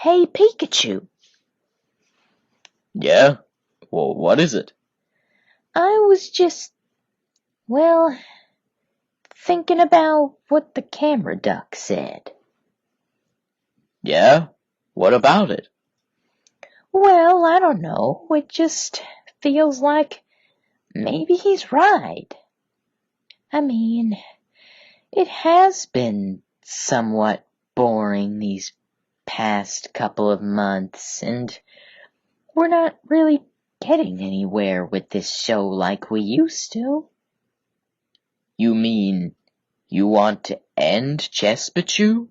Hey, Pikachu. Yeah? Well, what is it? I was just, well, thinking about what the camera duck said. Yeah? What about it? Well, I don't know. It just feels like maybe he's right. I mean, it has been somewhat boring these past couple of months, and we're not really getting anywhere with this show like we used to. You mean you want to end Chespachoo?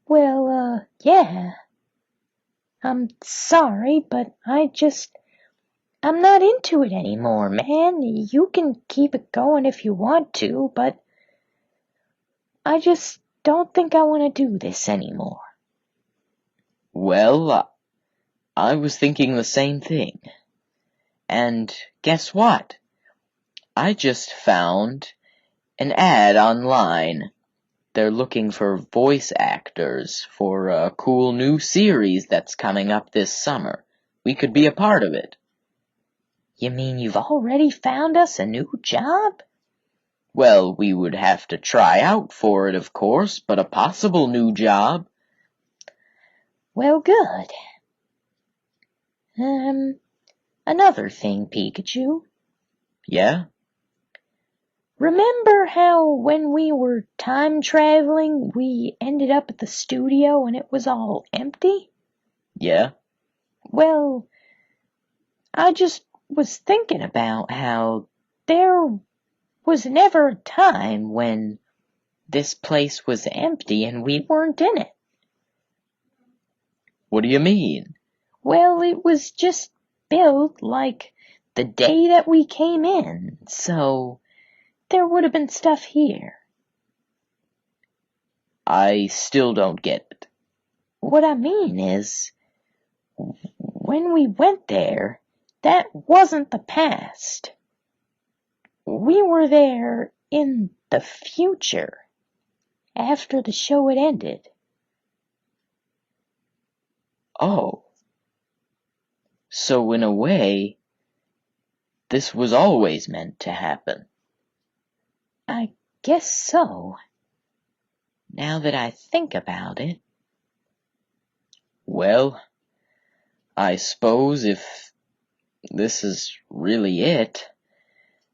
Well, yeah. I'm sorry, but I'm not into it anymore, man. You can keep it going if you want to, but I just don't think I want to do this anymore. Well, I was thinking the same thing. And guess what? I just found an ad online. They're looking for voice actors for a cool new series that's coming up this summer. We could be a part of it. You mean you've already found us a new job? Well, we would have to try out for it, of course, but a possible new job. Well, good. Another thing, Pikachu. Yeah? Remember how when we were time traveling, we ended up at the studio and it was all empty? Yeah? Well, I just was thinking about how there was never a time when this place was empty and we weren't in it. What do you mean? Well, it was just built like the day that we came in, so there would have been stuff here. I still don't get it. What I mean is, when we went there, that wasn't the past. We were there in the future, after the show had ended. Oh. So in a way, this was always meant to happen. I guess so, now that I think about it. Well, I suppose if this is really it,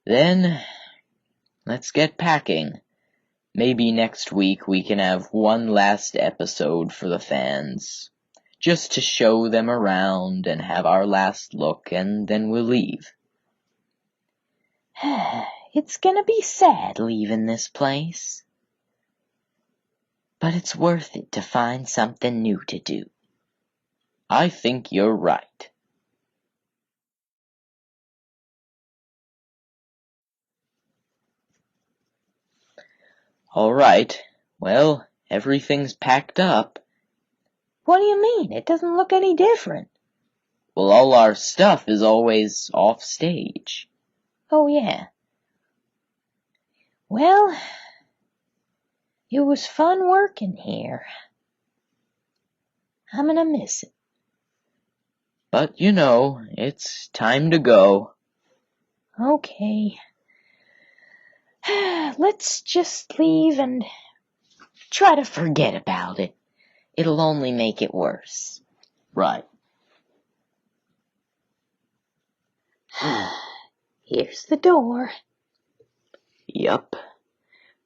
then let's get packing. Maybe next week we can have one last episode for the fans, just to show them around and have our last look, and then we'll leave. It's gonna be sad leaving this place. But it's worth it to find something new to do. I think you're right. All right. Well, everything's packed up. What do you mean? It doesn't look any different. Well, all our stuff is always off stage. Oh, yeah. Well, it was fun working here. I'm gonna miss it. But you know, it's time to go. Okay. Let's just leave and try to forget about it. It'll only make it worse. Right. Here's the door. Yup.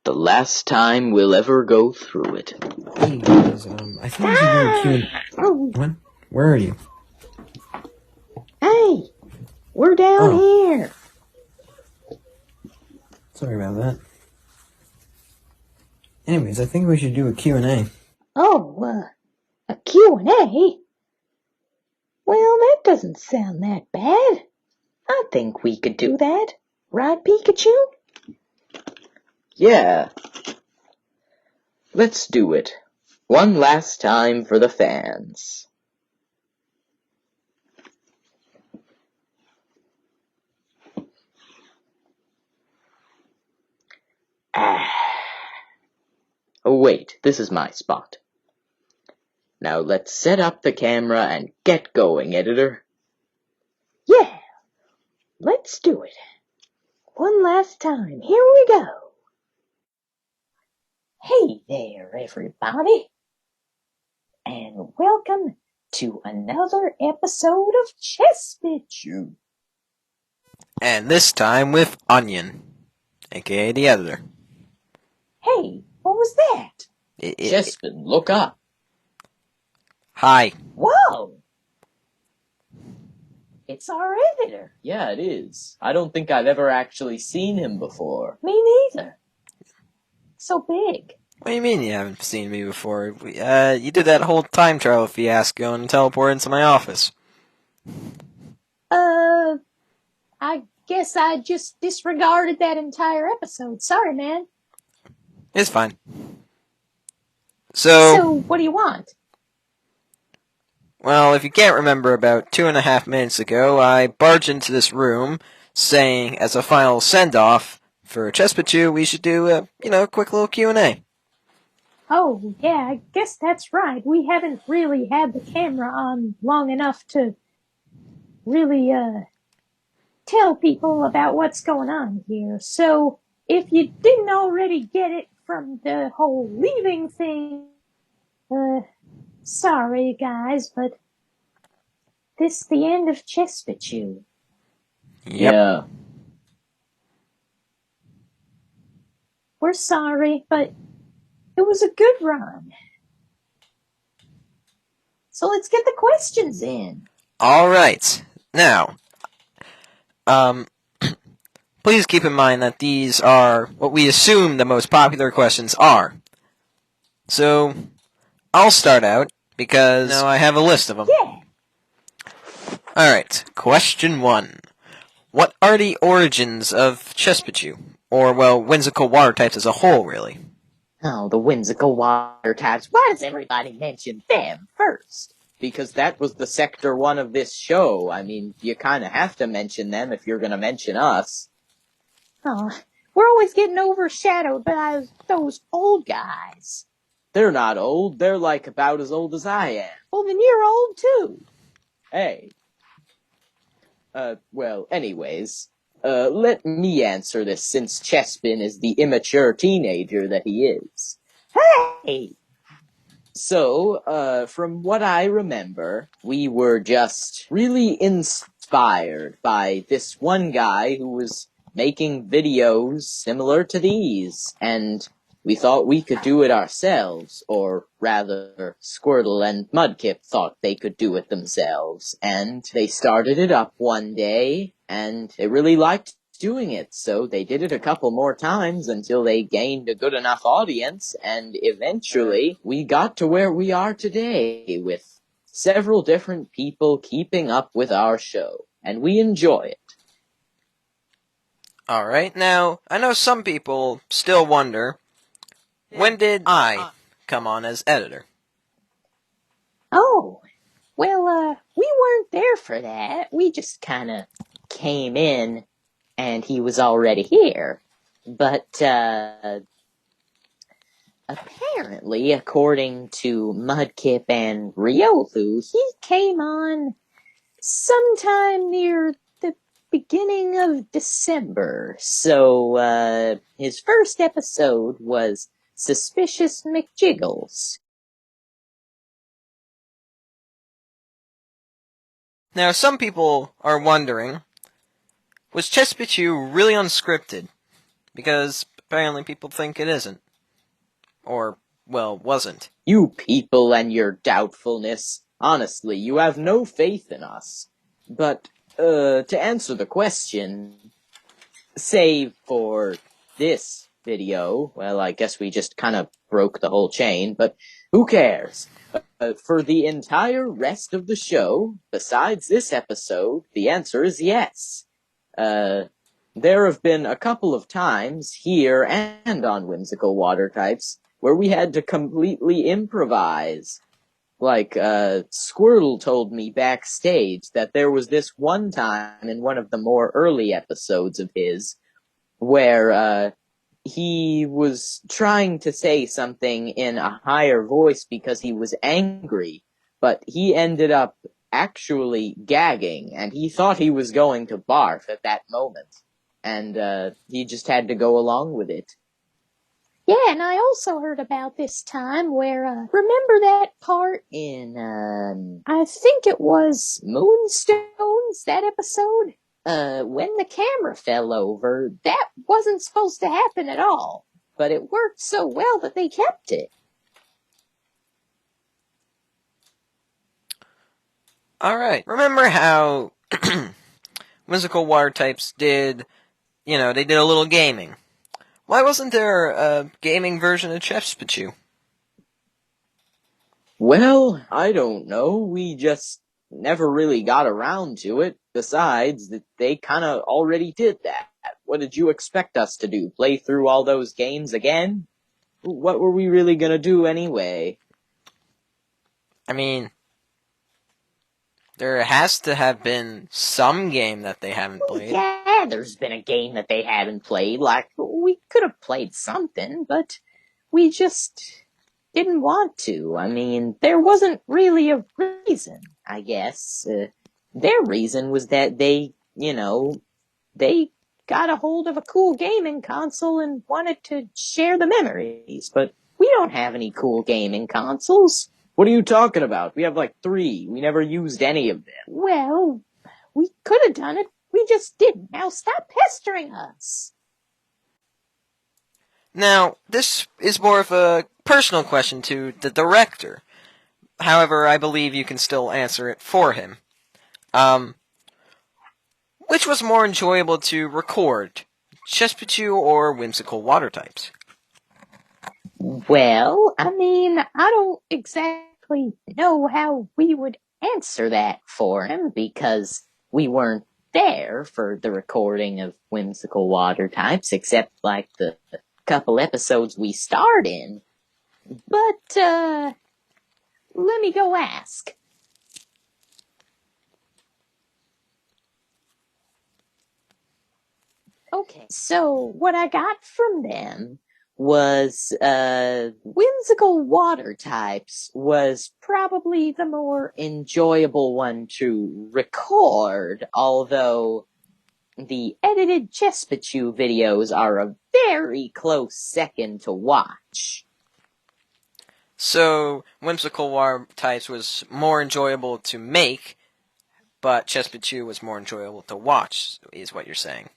The last time we'll ever go through it. Hey guys, I think we should do a Q&A. What? Where are you? Hey, we're down here. Sorry about that. Anyways, I think we should do a Q&A. Oh, a Q&A? Well, that doesn't sound that bad. I think we could do that. Right, Pikachu? Yeah. Let's do it. One last time for the fans. Oh wait, this is my spot. Now let's set up the camera and get going, editor. Yeah, let's do it. One last time. Here we go. Hey there, everybody, and welcome to another episode of Chess Bitch. And this time with Onion, aka the editor. Hey, what was that? Chespin, look up. Hi. Whoa! It's our editor. Yeah, it is. I don't think I've ever actually seen him before. Me neither. So big. What do you mean you haven't seen me before? You did that whole time travel fiasco and teleported into my office. I guess I just disregarded that entire episode. Sorry, man. It's fine. So, what do you want? well, if you can't remember, about 2.5 minutes ago, I barged into this room, saying, as a final send-off for Chespachu, we should do a quick little Q&A. Oh, yeah, I guess that's right. We haven't really had the camera on long enough to really, tell people about what's going on here. So, if you didn't already get it from the whole leaving thing, sorry, guys, but this is the end of Chespachu. Yep. Yeah. We're sorry, but it was a good run. So let's get the questions in. Alright. Now, please keep in mind that these are what we assume the most popular questions are. So, I'll start out, because now I have a list of them. Yeah. Alright, question 1. What are the origins of Chespachu? Or, well, whimsical water types as a whole, really? Oh, the whimsical water types. Why does everybody mention them first? Because that was the Sector 1 of this show. I mean, you kinda have to mention them if you're gonna mention us. Oh, we're always getting overshadowed by those old guys. They're not old. They're like about as old as I am. Well, then you're old too. Hey. Well, anyways, let me answer this since Chespin is the immature teenager that he is. Hey! So, from what I remember, we were just really inspired by this one guy who was making videos similar to these, and we thought we could do it ourselves, or rather, Squirtle and Mudkip thought they could do it themselves, and they started it up one day, and they really liked doing it, so they did it a couple more times until they gained a good enough audience, and eventually we got to where we are today, with several different people keeping up with our show, and we enjoy it. Alright, now, I know some people still wonder, when did I come on as editor? Oh, well, we weren't there for that. We just kinda came in and he was already here. But, apparently, according to Mudkip and Riolu, he came on sometime near the beginning of December. So, his first episode was Suspicious McJiggles. Now, some people are wondering, was Chespachu really unscripted? Because apparently people think it isn't. Or, well, wasn't. You people and your doubtfulness. Honestly, you have no faith in us. But, to answer the question, save for this video, well, I guess we just kind of broke the whole chain, but who cares? For the entire rest of the show, besides this episode, the answer is yes. There have been a couple of times, here and on Whimsical Water Types, where we had to completely improvise. Like, Squirtle told me backstage that there was this one time in one of the more early episodes of his, where, he was trying to say something in a higher voice because he was angry, but he ended up actually gagging, and he thought he was going to barf at that moment, and he just had to go along with it. Yeah, and I also heard about this time where, remember that part in, I think it was Moonstones, that episode? When the camera fell over, that wasn't supposed to happen at all, but it worked so well that they kept it. Alright, remember how Whimsical Water Types did, they did a little gaming. Why wasn't there a gaming version of Chespachoo? Well, I don't know. We just never really got around to it. Besides, they kinda already did that. What did you expect us to do? Play through all those games again? What were we really gonna do anyway? I mean, there has to have been some game that they haven't played. Yeah, there's been a game that they haven't played. Like, we could have played something, but we just didn't want to. I mean, there wasn't really a reason, I guess. Their reason was that they got a hold of a cool gaming console and wanted to share the memories, but we don't have any cool gaming consoles. What are you talking about? We have like 3. We never used any of them. Well, we could have done it. We just didn't. Now stop pestering us. Now, this is more of a personal question to the director. However, I believe you can still answer it for him. Which was more enjoyable to record, Chespachoo or Whimsical Water Types? Well, I mean, I don't exactly know how we would answer that for him because we weren't there for the recording of Whimsical Water Types, except like the couple episodes we starred in. But, let me go ask. Okay, so what I got from them was, Whimsical Water Types was probably the more enjoyable one to record, although the edited Chespachoo videos are a very close second to watch. So, Whimsical Water Types was more enjoyable to make, but Chespachoo was more enjoyable to watch, is what you're saying.